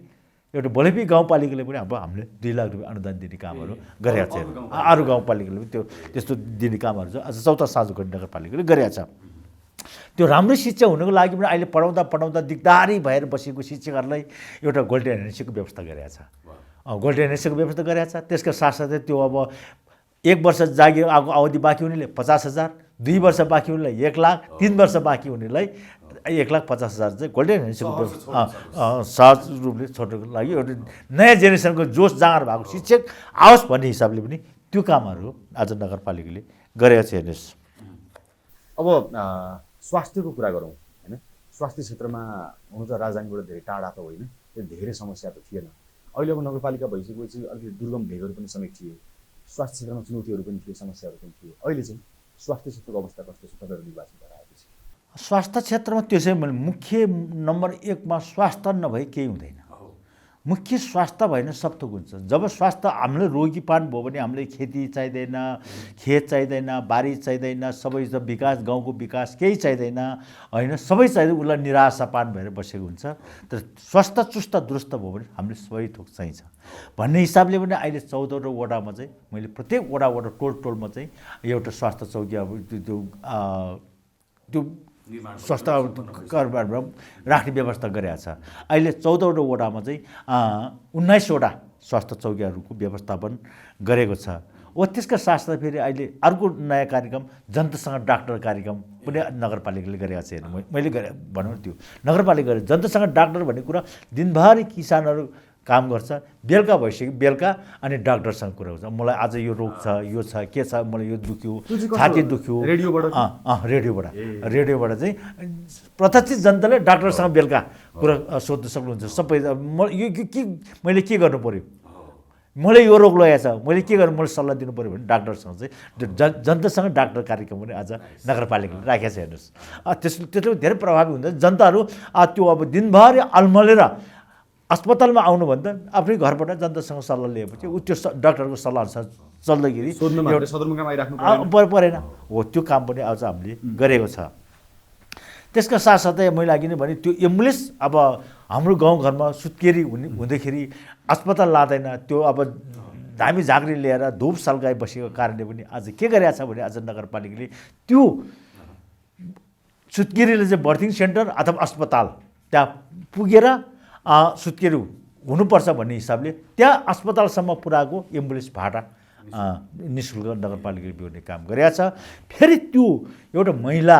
एउटा भोलेपी गाउँपालिकाले पनि अब हामीले 2 लाख रुपियाँ अनुदान दिने कामहरू गरेका छ। अरू गाउँपालिकाले पनि त्यो त्यस्तो दिने कामहरू छ। अझ चौतारा साँझोगढी नगरपालिकाले गरेका छ। त्यो राम्रो शिक्षा हुनुको लागि पनि अहिले पढाउँदा दिगदारी भएर बसेको शिक्षकहरूलाई एउटा गोल्डन हेन्डसेकको व्यवस्था गरेका छ। गोल्डन हेन्डसेकको व्यवस्था गरेका छ। त्यसका साथसाथै त्यो अब 1 वर्ष जागिर अवधि बाँकी हुनेले 50,000, 2 वर्ष बाँकी हुनेलाई 1 लाख, 3 वर्ष बाँकी हुनेलाई 1,50,000 चाहिँ गोल्डन हेन्डसेकको सहज रूपले छोड्नको लागि एउटा नयाँ जेनेरेसनको जोस जाँगर भएको शिक्षक आओस् भन्ने हिसाबले पनि त्यो कामहरू आज नगरपालिकाले गरेका छ। हेर्नुहोस्, अब स्वास्थ्यको कुरा गरौँ हैन। स्वास्थ्य क्षेत्रमा हुनु त राजधानीबाट धेरै टाढा त होइन, धेरै समस्या त थिएन। अहिले अब नगरपालिका भइसकेपछि अलिकति दुर्गम भेगहरू पनि समेत थिए, स्वास्थ्य क्षेत्रमा चुनौतीहरू पनि थिए, समस्याहरू पनि थिए। अहिले चाहिँ स्वास्थ्य क्षेत्रको अवस्था कस्तो छ तपाईँहरू निर्वाचन भएर आएपछि? स्वास्थ्य क्षेत्रमा त्यो चाहिँ मुख्य नम्बर 1 मा स्वास्थ्य नभए केही हुँदैन। मुख्य स्वास्थ्य भएन सब थोक हुन्छ। जब स्वास्थ्य हामीले रोगीपान भयो भने हामीले खेती चाहिँदैन, खेत चाहिँदैन, बारी चाहिँदैन, सबै विकास, गाउँको विकास केही चाहिँदैन होइन, सबै चाहिँदैन। उसलाई निराशापान भएर बसेको हुन्छ। तर स्वास्थ्य चुस्त दुरुस्त भयो भने हामीले सबै थोक चाहिन्छ भन्ने हिसाबले पनि अहिले 14वटा वडामा चाहिँ मैले प्रत्येक वडा टोलमा चाहिँ एउटा स्वास्थ्य चौकी अब त्यो स्वास्थ्य कर्मचारीमा राख्ने व्यवस्था गरेको छ। अहिले 14वटा वडामा चाहिँ 19वटा स्वास्थ्य चौकीहरूको व्यवस्थापन गरेको छ। त्यसका साथसाथै फेरि अहिले अर्को नयाँ कार्यक्रम जनतासँग डाक्टर कार्यक्रम पनि नगरपालिकाले गरेको छ। हेर्नु, मैले गरे भनौँ त्यो नगरपालिकाले जनतासँग डाक्टर भन्ने कुरा दिनभरि किसानहरू काम गर्छ, बेलुका भइसक्यो बेलुका अनि डाक्टरसँग कुरा हुन्छ। मलाई आज यो रोग छ, यो छ, के छ, मलाई यो दुख्यो, छाती दुख्यो, रेडियोबाट चाहिँ प्रत्यक्ष जनताले डाक्टरसँग बेलुका कुरा सोध्न सक्नुहुन्छ। सबै यो के मैले के गर्नु पर्यो, मलाई यो रोग लागेको छ, मैले के गर्नु, मैले सल्लाह दिनु पऱ्यो भने डाक्टरसँग चाहिँ जनतासँग डाक्टर कार्यक्रम पनि आज नगरपालिकाले राखेको छ। हेर्नुहोस्, त्यसले धेरै प्रभावी हुन्छ। जनताहरू त्यो अब दिनभरि अल्मलेर अस्पतालमा आउनुभन्दा आफ्नै घरबाट जनतासँग सल्लाह लिएपछि त्यो डाक्टरको सल्लाहअनुसार चल्दाखेरि परेन हो। त्यो काम पनि आज हामीले गरेको छ। त्यसका साथसाथै मैले अघि नै भने त्यो एम्बुलेन्स अब हाम्रो गाउँघरमा सुत्केरी हुँदाखेरि अस्पताल लाँदैन। त्यो अब धामी झाँक्री लिएर धुप सल्काइ बसेको कारणले पनि आज के गरेको छ भने आज नगरपालिकाले त्यो सुत्केरीले चाहिँ बर्थिङ सेन्टर अथवा अस्पताल त्यहाँ पुगेर सुत्केरी हुनुपर्छ भन्ने हिसाबले त्यहाँ अस्पतालसम्म पुऱ्याएको एम्बुलेन्स भाडा निःशुल्क नगरपालिकाले बिहोर्ने काम गरेका छ। फेरि त्यो एउटा महिला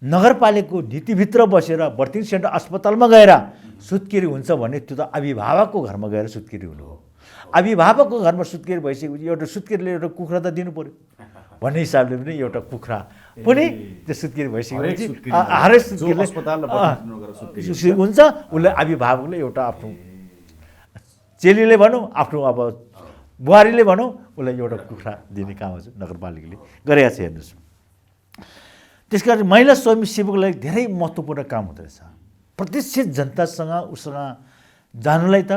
नगरपालिकाको नीतिभित्र बसेर बर्थिङ सेन्टर अस्पतालमा गएर सुत्केरी हुन्छ भने त्यो त अभिभावकको घरमा गएर सुत्केरी हुनु हो। अभिभावकको घरमा सुत्केरी भइसकेपछि एउटा सुत्केरीले एउटा कुखुरा त दिनु पऱ्यो भन्ने हिसाबले पनि एउटा कुखुरा पनि त्यो सुत्केरी भइसकेपछि हरेक सुत्केरीले हुन्छ। उसले अभिभावकले एउटा आफ्नो चेलीले भनौँ, आफ्नो अब बुहारीले भनौँ, उसलाई एउटा कुखुरा दिने काम चाहिँ नगरपालिकाले गरेका छ। हेर्नुहोस्, त्यस कारण महिला स्वयंसेवकलाई धेरै महत्त्वपूर्ण काम हुँदो रहेछ। प्रत्यक्ष जनतासँग उसँग जानुलाई त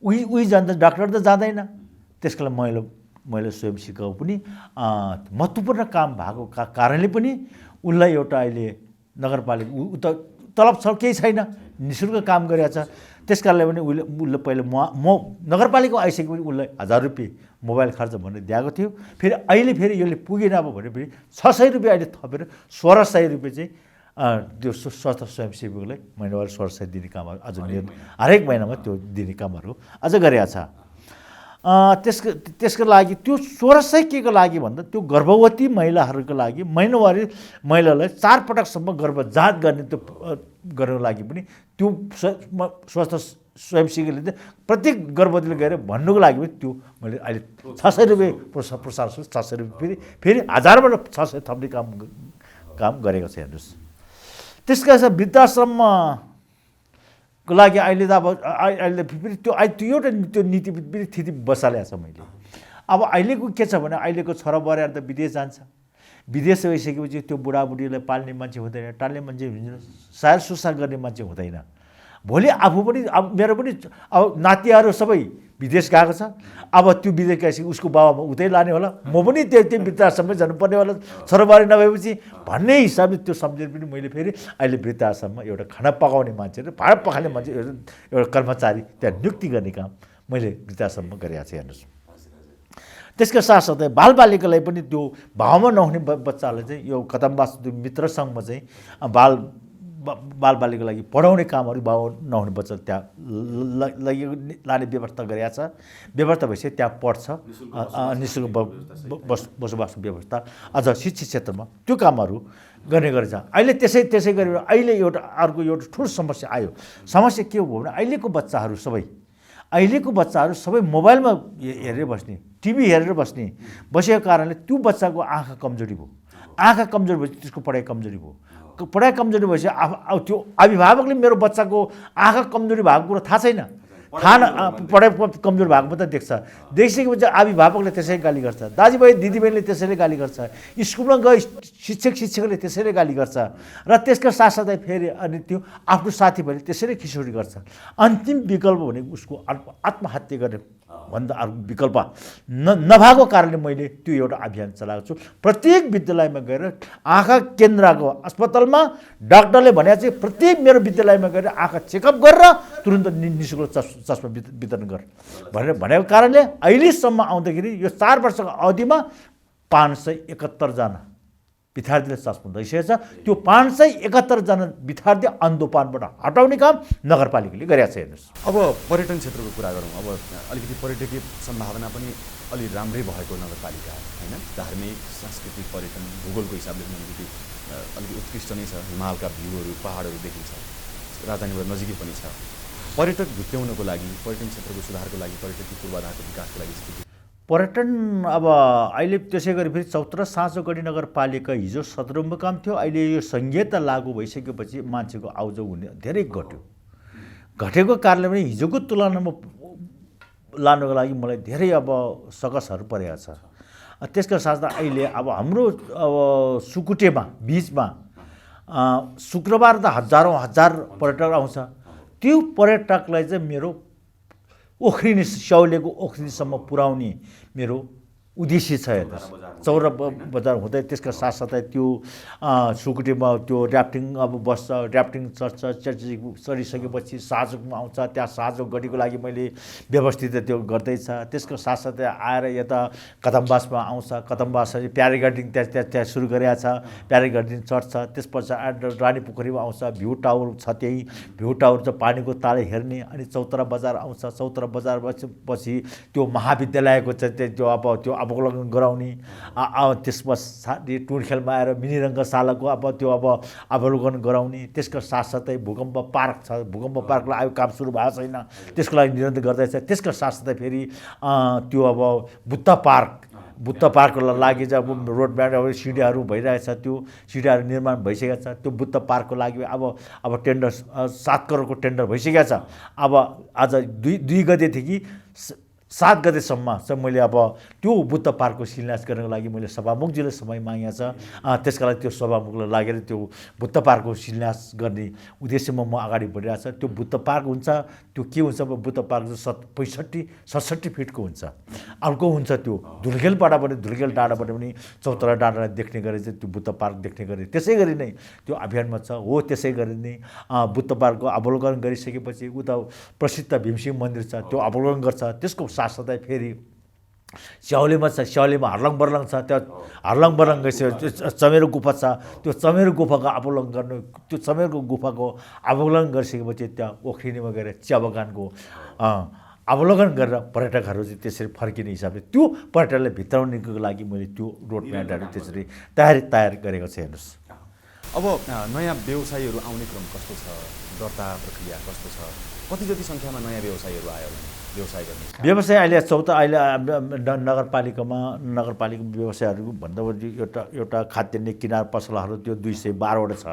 उही जान्छ, डाक्टर त जाँदैन। त्यसको लागि महिला स्वयंसेवक पनि महत्त्वपूर्ण काम भएको कारणले पनि उसलाई एउटा अहिले नगरपालिका त तलब छ केही छैन, निःशुल्क काम गरेको छ। त्यस कारणले पनि उसले पहिला म नगरपालिका आइसकेपछि उसलाई 1000 रुपियाँ मोबाइल खर्च भनेर दिएको थियो। फेरि अहिले फेरि यसले पुगेन अब भने फेरि 600 रुपियाँ अहिले थपेर 1600 रुपियाँ चाहिँ त्यो स्वास्थ्य स्वयंसेवकलाई महिनावार 1600 दिने कामहरू आज हरेक महिनामा त्यो दिने कामहरू अझ गरेका छ। त्यसको लागि त्यो 1600 के को लागि भन्दा त्यो गर्भवती महिलाहरूको लागि महिनावारी महिलालाई 4 पटकसम्म गर्भ जाँच गर्ने त्यो गर्नको लागि पनि त्यो स्वास्थ्य स्वयंसेवकले चाहिँ प्रत्येक गर्भवतीले गएर भन्नुको लागि पनि त्यो मैले अहिले 600 रुपियाँ प्रसार 600 रुपियाँ फेरि 1000बाट 600 थप्ने काम गरेको छ। हेर्नुहोस्, त्यसका साथ वृद्धाश्रममा को लागि अहिले त अब अहिले फेरि त्यो एउटा त्यो नीति फेरि थिति बसालेको छ मैले। अब अहिलेको के छ भने अहिलेको छोरा बुहारीहरू त विदेश जान्छ, विदेश गइसकेपछि त्यो बुढाबुढीलाई पाल्ने मान्छे हुँदैन, टाल्ने मान्छे हुँदैन, सार सुसार गर्ने मान्छे हुँदैन। भोलि आफू पनि अब मेरो पनि अब नातिहरू सबै विदेश गएको छ, अब त्यो विदेश गएपछि उसको बाबा उतै लाने होला, म पनि त्यो वृद्धाश्रममै जानुपर्ने होला छोराबारी नभएपछि भन्ने हिसाबले त्यो सम्झेर पनि मैले फेरि अहिले वृद्धाश्रममा एउटा खाना पकाउने मान्छे र भाँडा पखाल्ने मान्छे एउटा कर्मचारी त्यहाँ नियुक्ति गर्ने काम मैले वृद्धाश्रममा गरेको छु। हेर्नुहोस्, त्यसका साथसाथै बालबालिकालाई पनि त्यो भावमा नहुने बच्चाहरूलाई चाहिँ यो कदमवास मित्र सङ्घमा चाहिँ बालबालिकाको लागि पढाउने कामहरू भाव नहुने बच्चा त्यहाँ लाने व्यवस्था गरेका छ। व्यवस्था भएपछि त्यहाँ पढ्छ, निःशुल्क बसोबासको व्यवस्था अझ शिक्षा क्षेत्रमा त्यो कामहरू गर्ने गरेछ। अहिले त्यसै गरेर अहिले अर्को एउटा ठुलो समस्या आयो। समस्या के हो भने अहिलेको बच्चाहरू सबै मोबाइलमा हेरेर बस्ने, टिभी हेरेर बसेको कारणले त्यो बच्चाको आँखा कमजोरी भयो। आँखा कमजोरी भएपछि त्यसको पढाइ कमजोरी भयो। पढाइ कमजोरी भएपछि त्यो अभिभावकले मेरो बच्चाको आँखा कमजोरी भएको कुरो थाहा छैन, पढाइ कमजोर भएको मात्रै देखिसकेपछि अभिभावकले त्यसै गाली गर्छ, दाजुभाइ दिदीबहिनीले त्यसैले गाली गर्छ, स्कुलमा गए शिक्षकले त्यसैले गाली गर्छ र त्यसका साथसाथै फेरि अनि त्यो आफ्नो साथीभाइले त्यसैले खिचोडी गर्छ। अन्तिम विकल्प भनेको उसको आत्महत्या गर्ने भन्दा अर्को विकल्प नभएको कारणले मैले त्यो एउटा अभियान चलाएको छु। प्रत्येक विद्यालयमा गएर आँखा केन्द्रको अस्पतालमा डाक्टरले भने चाहिँ प्रत्येक मेरो विद्यालयमा गएर आँखा चेकअप गरेर तुरन्त निःशुल्क चस्मा वितरण गर भनेर भनेको कारणले अहिलेसम्म आउँदाखेरि यो 4 वर्षको अवधिमा 571 जना विद्यार्थीले चस्मा दैसकेको छ। त्यो 571 जना विद्यार्थी अन्धोपानबाट हटाउने काम नगरपालिकाले गरेको छ। हेर्नुहोस्, अब पर्यटन क्षेत्रको कुरा गरौँ। अब अलिकति पर्यटकीय सम्भावना पनि अलि राम्रै भएको नगरपालिका होइन, धार्मिक सांस्कृतिक पर्यटन भूगोलको हिसाबले पनि अलिकति उत्कृष्ट नै छ। हिमालका भ्यूहरू पहाडहरू देखिन्छ, राजधानीबाट नजिकै पनि छ। पर्यटक भित्याउनको लागि, पर्यटन क्षेत्रको सुधारको लागि, पर्यटकीय पूर्वाधारको विकासको लागि पर्यटन अब अहिले त्यसै गरी फेरि चौतरा साँचोगढी नगरपालिका हिजो सदरमुकाम थियो, अहिले यो संहिता लागू भइसकेपछि मान्छेको आउजाउ हुने धेरै घटेको कारणले पनि हिजोको तुलनामा लानुको लागि मलाई धेरै अब सकसहरू परेको छ। त्यसका साथमा अहिले अब हाम्रो अब सुकुटेमा बिचमा शुक्रबार त हजार पर्यटक आउँछ। त्यो पर्यटकलाई चाहिँ मेरो ओखरिनी स्याउलेको ओखरिनीसम्म पुर्याउने मेरो उद्देश्य छ। हेर्नुहोस्, चौरा बजार हुँदै त्यसका साथसाथै त्यो सुकुटीमा त्यो ऱ्याफ्टिङ अब बस्छ, ऱ्याफ्टिङ चढिसकेपछि साँझोकमा आउँछ। त्यहाँ साँझोगढीको लागि मैले व्यवस्थित त्यो गर्दैछ। त्यसको साथसाथै आएर यता कदमवासमा आउँछ, कदमवास प्याराग्लाइडिङ त्यहाँ सुरु गरेको छ, प्याराग्लाइडिङ चढ्छ। त्यस पछाडि रानी पोखरीमा आउँछ, भ्यू टावर छ, त्यही भ्यू टावर चाहिँ पानीको ताले हेर्ने। अनि चौतरा बजार आउँछ, चौतरा बजार पछि त्यो महाविद्यालयको चाहिँ त्यो अब त्यो अवलोकन गराउने। त्यस पछाडि टुँडखेलमा आएर मिनी रङ्गशालाको अब त्यो अब अवलोकन गराउने। त्यसको साथसाथै भूकम्प पार्क छ, भूकम्प पार्कलाई आयो काम सुरु भएको छैन, त्यसको लागि निरन्तर गर्दैछ। त्यसको साथसाथै फेरि त्यो अब बुद्ध पार्कको लागि चाहिँ अब रोडबाट अब सिडियाहरू भइरहेछ, त्यो सिडियाहरू निर्माण भइसकेको छ। त्यो बुद्ध पार्कको लागि अब टेन्डर 7 करोडको टेन्डर भइसकेको छ। अब आज 2 गतेदेखि 7 गतेसम्म चाहिँ मैले अब त्यो बुद्ध पार्कको शिलान्यास गर्नको लागि मैले सभामुखजीले समय मागेको छ। त्यसका लागि त्यो सभामुखलाई लागेर त्यो बुद्ध पार्कको शिलान्यास गर्ने उद्देश्यमा म अगाडि बढिरहेको छ। त्यो बुद्ध पार्क हुन्छ, त्यो के हुन्छ, बुद्ध पार्क चाहिँ 65-67 फिटको हुन्छ। अर्को हुन्छ त्यो धुलखेलबाट पनि, धुलखेल डाँडाबाट पनि चौतरा डाँडालाई देख्ने गरी चाहिँ त्यो बुद्ध पार्क देख्ने गरी त्यसै गरी नै त्यो अभियानमा छ। हो त्यसै गरी नै बुद्ध पार्कको अवलोकन गरिसकेपछि उता प्रसिद्ध भीमसिंह मन्दिर छ, त्यो अवलोकन गर्छ। त्यसको साथसाथै फेरि स्याउलेमा छ, स्याउलेमा हर्लङ बर्लङ छ, त्यहाँ हर्लङ बर्लङ गइसकेपछि चमेरो गुफा छ, त्यो चमेरो गुफाको अवलोकन गर्नु। त्यो चमेरो गुफाको अवलोकन गरिसकेपछि त्यहाँ ओखरिनीमा गएर चिया बगानको अवलोकन गरेर पर्यटकहरू चाहिँ त्यसरी फर्किने हिसाबले त्यो पर्यटकलाई भित्राउनेको लागि मैले त्यो रोड म्यापहरू त्यसरी तयार गरेको छ। हेर्नुहोस्, अब नयाँ व्यवसायीहरू आउने क्रम कस्तो छ, दर्ता प्रक्रिया कस्तो छ, कति जति सङ्ख्यामा नयाँ व्यवसायीहरू आयो? व्यवसाय गर्ने? व्यवसाय अहिले अहिले नगरपालिकामा व्यवसायहरू भन्दा एउटा खाद्यान्न किनार पसलहरू त्यो 212वटा छ।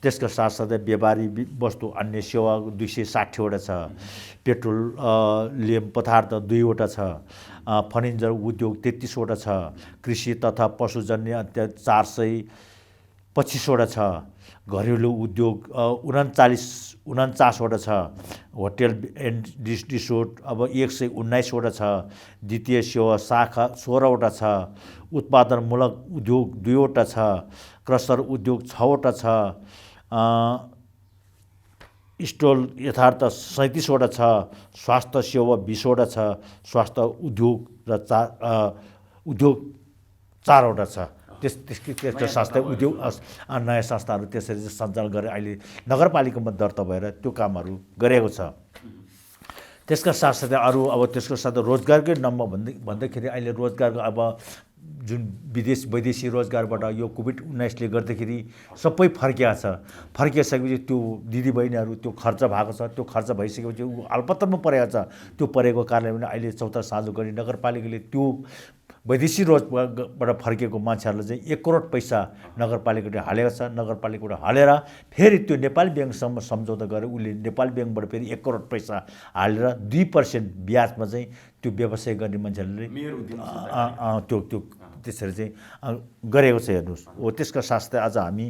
त्यसका साथसाथै व्यापारी वस्तु अन्य सेवा 260वटा छ। पेट्रोलियम पदार्थ 2वटा छ। फर्निचर उद्योग 33वटा छ। कृषि तथा पशुजन्य 425वटा छ। घरेलु उद्योग 49वटा छ। होटेल एन्ड रिसोर्ट अब 119वटा छ। द्वितीय सेवा शाखा 16वटा छ। उत्पादनमूलक उद्योग 2वटा छ। क्रसर उद्योग 6वटा छ। स्टोल यथार्थ 37वटा छ। स्वास्थ्य सेवा 20वटा छ। स्वास्थ्य उद्योग र 4वटा छ। त्यसको संस्था उद्योग नयाँ संस्थाहरू त्यसरी सञ्चालन गरेर अहिले नगरपालिकामा दर्ता भएर त्यो कामहरू गरेको छ। त्यसका साथसाथै अरू अब त्यसको साथ रोजगारकै नम्बर भन्दाखेरि अहिले रोजगारको अब जुन वैदेशी रोजगारबाट यो कोभिड-19ले गर्दाखेरि सबै फर्किया छ। फर्किसकेपछि त्यो दिदीबहिनीहरू त्यो खर्च भएको छ। त्यो खर्च भइसकेपछि ऊ अल्पत्रमा परेको छ। त्यो परेको कारणले पनि अहिले चौता साझो गरी नगरपालिकाले त्यो वैदेशी रोजबाट फर्केको मान्छेहरूलाई चाहिँ 1 करोड पैसा नगरपालिकाले हालेको छ। नगरपालिकाबाट हालेर फेरि त्यो नेपाल ब्याङ्कसँग सम्झौता गरेर उसले नेपाल ब्याङ्कबाट फेरि 1 करोड पैसा हालेर 2% ब्याजमा चाहिँ त्यो व्यवसाय गर्ने मान्छेहरूले त्यो त्यसरी चाहिँ गरेको छ। हेर्नुहोस् हो त्यसका साथै आज हामी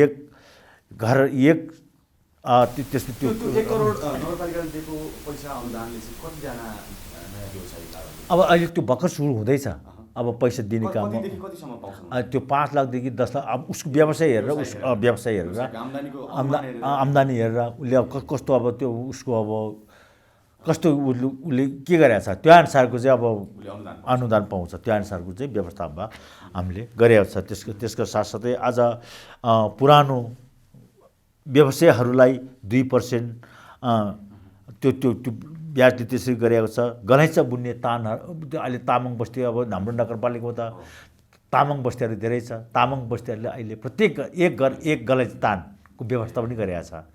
एक घर एक त्यसको त्यो 1 करोड नगरपालिकाले दिएको पैसा अनुदानले चाहिँ कतिजना नयाँ व्यवसायीहरू अब अहिले त्यो भर्खर सुरु हुँदैछ। अब पैसा दिने काम कतिसम्म पाउँछ? त्यो 5 लाखदेखि 10 लाख अब उसको व्यवसाय हेरेर व्यवसाय हेरेर आम्दानी हेरेर उसले अब कस्तो अब त्यो उसको अब कस्तो उसले के गरेको छ त्यो अनुसारको चाहिँ अब अनुदान पाउँछ। त्यो अनुसारको चाहिँ व्यवस्थामा हामीले गरेको छ। त्यसको साथसाथै आज पुरानो व्यवसायहरूलाई 2% त्यो ब्याजले त्यसरी गरेको छ। गलैँचा बुन्ने तानहरू अहिले तामाङ बस्ती अब हाम्रो नगरपालिकामा त तामाङ बस्तीहरू धेरै छ। तामाङ बस्तीहरूले अहिले प्रत्येक एक घर एक गलैँचा तानको व्यवस्था पनि गरेको छ।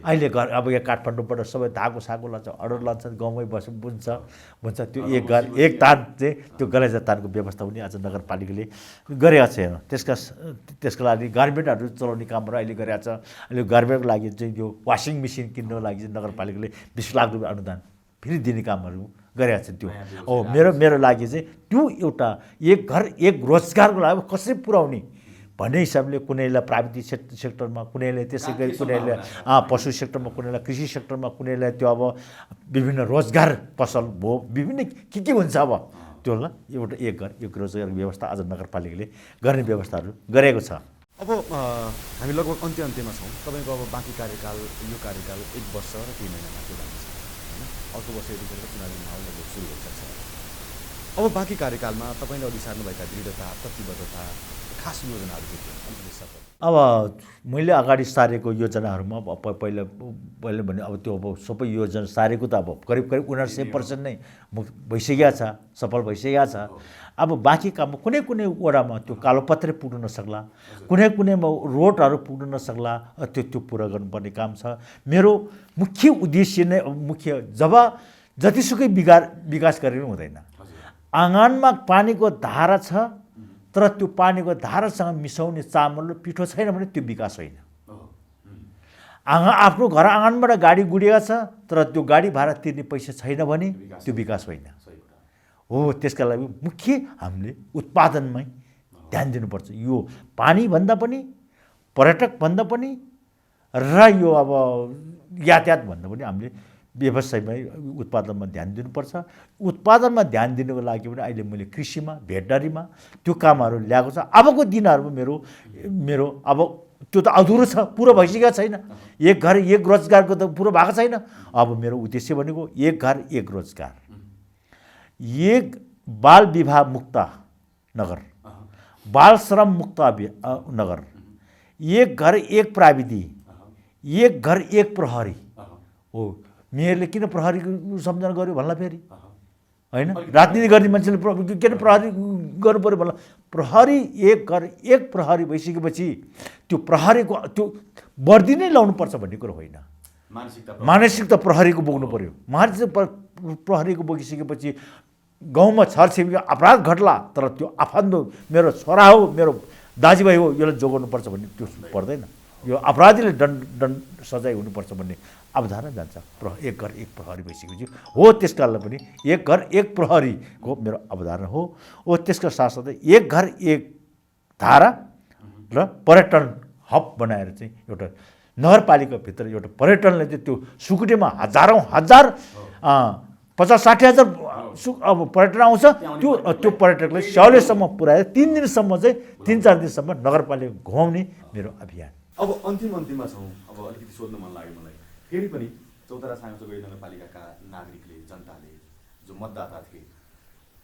अहिले घर अब यहाँ काठमाडौँबाट सबै धागो सागो लान्छ, अर्डर लान्छ, गाउँमै बुन्छ त्यो एक घर एक तान चाहिँ त्यो गलैँचा तानको व्यवस्था पनि आज नगरपालिकाले गरेको छ। त्यसको लागि गार्मेन्टहरू चलाउने कामहरू अहिले गरेको छ। अहिले गार्मेन्टको लागि चाहिँ यो वासिङ मेसिन किन्नको लागि चाहिँ नगरपालिकाले 20 लाख रुपियाँ अनुदान फेरि दिने कामहरू गरेको छ। त्यो मेरो लागि चाहिँ त्यो एउटा एक घर एक रोजगारको लागि कसरी पुर्याउने भन्ने हिसाबले कुनैलाई प्राविधिक सेक्टरमा, कुनैलाई त्यसै गरी कुनैलाई पशु सेक्टरमा, कुनैलाई कृषि सेक्टरमा, कुनैलाई त्यो अब विभिन्न रोजगार पसल भयो विभिन्न के हुन्छ अब त्योलाई एउटा एक घर एक रोजगार व्यवस्था आज नगरपालिकाले गर्ने व्यवस्थाहरू गरेको छ। अब हामी लगभग अन्त्यमा छौँ। तपाईँको अब बाँकी कार्यकाल यो कार्यकाल 1 वर्ष र 3 महिना मात्रै बाँकी छ होइन? अर्को वर्ष यतिखेर चुनावी माहौल लगभग सुरु भइसक्छ। अब बाँकी कार्यकालमा तपाईँले अघि सार्नुभएका दृढता प्रतिबद्धता खास योजनाहरू के थिए? अब मैले अगाडि सारेको योजनाहरूमा पहिला भने अब त्यो अब सबै योजना सारेको त अब करिब 99% नै भइसकेको छ, सफल भइसकेको छ। अब बाँकी काममा कुनै वडामा त्यो कालोपत्रै पुग्न नसक्ला, कुनैमा रोडहरू पुग्न नसक्ला, त्यो पुरा गर्नुपर्ने काम छ। मेरो मुख्य उद्देश्य नै जतिसुकै विकास गरेर हुँदैन। आँगनमा पानीको धारा छ तर त्यो पानीको धारासँग मिसाउने चामल र पिठो छैन भने त्यो विकास होइन। आफ्नो घर आँगनबाट गाडी गुडिएको छ तर त्यो गाडी भाडा तिर्ने पैसा छैन भने त्यो विकास होइन हो। त्यसका लागि मुख्य हामीले उत्पादनमै ध्यान दिनुपर्छ। यो पानी भन्दा पनि, पर्यटक भन्दा पनि र यो अब यातायात भन्दा पनि हामीले व्यवसायमै उत्पादनमा ध्यान दिनुपर्छ। उत्पादनमा ध्यान दिनुको लागि पनि अहिले मैले कृषिमा भेटनरीमा त्यो कामहरू ल्याएको छ। अबको दिनहरूमा मेरो अब त्यो त अधुरो छ, पुरो भइसकेको छैन। एक घर एक रोजगारको त पुरो भएको छैन। अब मेरो उद्देश्य भनेको एक घर एक रोजगार, एक बाल विवाह मुक्त नगर, बाल श्रम मुक्त नगर, एक घर एक प्राविधि, एक घर एक प्रहरी हो। मेयरले किन प्रहरीको सम्झना गर्यो भन्ला फेरि होइन? राजनीति गर्ने मान्छेले किन प्रहरी गर्नु पऱ्यो भन्ला? प्रहरी एक घर एक प्रहरी भइसकेपछि त्यो प्रहरीको त्यो वर्दी नै लाउनुपर्छ भन्ने कुरो होइन। मानसिकता प्रहरीको बोक्नु पऱ्यो। प्रहरीको बोकिसकेपछि गाउँमा छरछिमेकीको अपराध घट्ला तर त्यो आफन्तो मेरो छोरा हो मेरो दाजुभाइ हो यसलाई जोगाउनुपर्छ भन्ने त्यो पर्दैन। यो अपराधीले दण्ड सजाय हुनुपर्छ भन्ने अवधारणा जान्छ। एक घर एक प्रहरी भइसकेपछि हो त्यसकाललाई पनि एक घर एक प्रहरीको मेरो अवधारणा हो। त्यसका साथसाथै एक घर एक धारा र पर्यटन हब बनाएर चाहिँ एउटा नगरपालिकाभित्र एउटा पर्यटनले चाहिँ त्यो सुकुटेमा हजार 50-60 हजार अब पर्यटन आउँछ। त्यो पर्यटकले स्याउलेसम्म पुऱ्याएर 3 दिनसम्म चाहिँ 3-4 दिनसम्म नगरपालिका घुमाउने मेरो अभियान। अब अन्तिममा छौँ। अब अलिकति सोध्न मन लाग्यो मलाई फेरि पनि चौतारा साङचोगढी नगरपालिकाका नागरिकले जनताले जो मतदाता थिए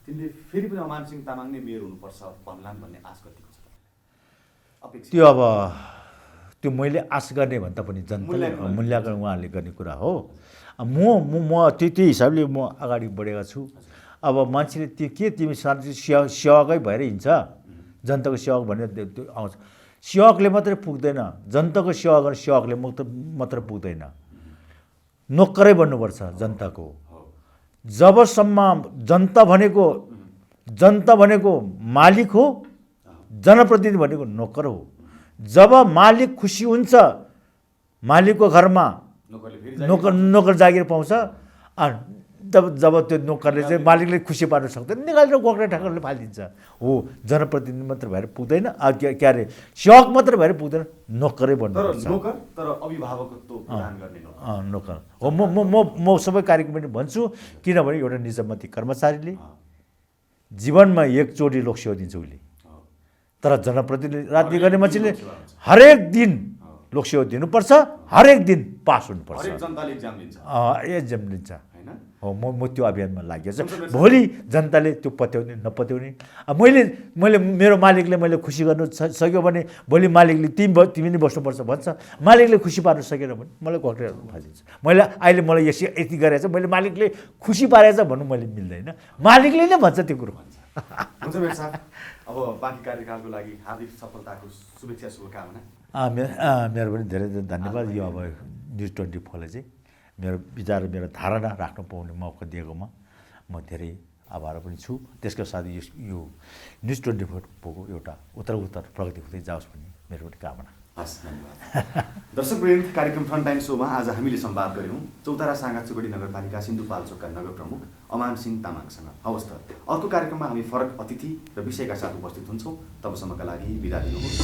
तिनले फेरि पनि अमानसिंह तामाङ नै मेयर हुनुपर्छ भन्लान् भन्ने आश कतिको छ अपेक्षा? त्यो अब त्यो मैले आश गर्ने भन्दा पनि जनताले मूल्याङ्कन उहाँहरूले गर्ने कुरा हो। म त्यो हिसाबले म अगाडि बढेका छु। अब मान्छेले त्यो के तिमी सेवकै भएर हिँड्छ जनताको सेवक भनेर त्यो आउँछ। सेवकले मात्रै पुग्दैन, जनताको सेवा गर्ने सेवकले मात्र पुग्दैन, नोकरै बन्नुपर्छ जनताको। जबसम्म जनता भनेको मालिक हो, जनप्रतिनिधि भनेको नोकर हो। जब मालिक खुसी हुन्छ मालिकको घरमा नोकर जागिर पाउँछ। जब त्यो नोकरले चाहिँ मालिकले खुसी पार्न सक्दैन निकालेर गोक्रे ठाकुरले फालिदिन्छ। हो जनप्रतिनिधि मात्र भएर पुग्दैन, के अरे सेवक मात्र भएर पुग्दैन, नोकरै बन्नुपर्छ। नोकर हो। म सबै कार्यक्रम पनि भन्छु किनभने एउटा निजामती कर्मचारीले जीवनमा एकचोटि लोकसेवा दिन्छ उसले, तर जनप्रतिनिधि राजनीति गर्ने मान्छेले हरेक दिन लोकसेवा दिनुपर्छ, हरेक दिन पास हुनुपर्छ, एक्जाम लिन्छ। हो म त्यो अभियानमा लागेको छ। भोलि जनताले त्यो पत्याउने नपत्याउने मैले मेरो मालिकले मैले खुसी गर्नु सक्यो भने भोलि मालिकले तिमी नै बस्नुपर्छ भन्छ। मालिकले खुसी पार्नु सकेन भने मलाई घोक्रेर फालिदिन्छ। अहिले मलाई यति गरेछ मैले मालिकले खुसी पारेछ भन्नु मैले मिल्दैन, मालिकले नै भन्छ त्यो कुरो। हुन्छ मेयर साहब, अब बाँकी कार्यकालको लागि हार्दिक सफलताको शुभेच्छा शुभकामना। मेरो पनि धेरै धेरै धन्यवाद। यो अब न्युज 24ले चाहिँ मेरो विचार मेरो धारणा राख्न पाउने मौका दिएकोमा म धेरै आभार पनि छु। त्यसका साथै यो न्युज 24को एउटा उत्तर प्रगति हुँदै जाओस् भन्ने मेरो पनि कामना। हस्, धन्यवाद। दर्शकवृन्द, कार्यक्रम फ्रन्टलाइन शोमा आज हामीले संवाद गऱ्यौँ चौतारा साङचोगढी नगरपालिका सिन्धुपाल्चोकका नगर प्रमुख अमानसिंह तामाङसँग। हवस् त, अर्को कार्यक्रममा हामी फरक अतिथि र विषयका साथ उपस्थित हुन्छौँ। तबसम्मका लागि बिदा दिनुहोस्।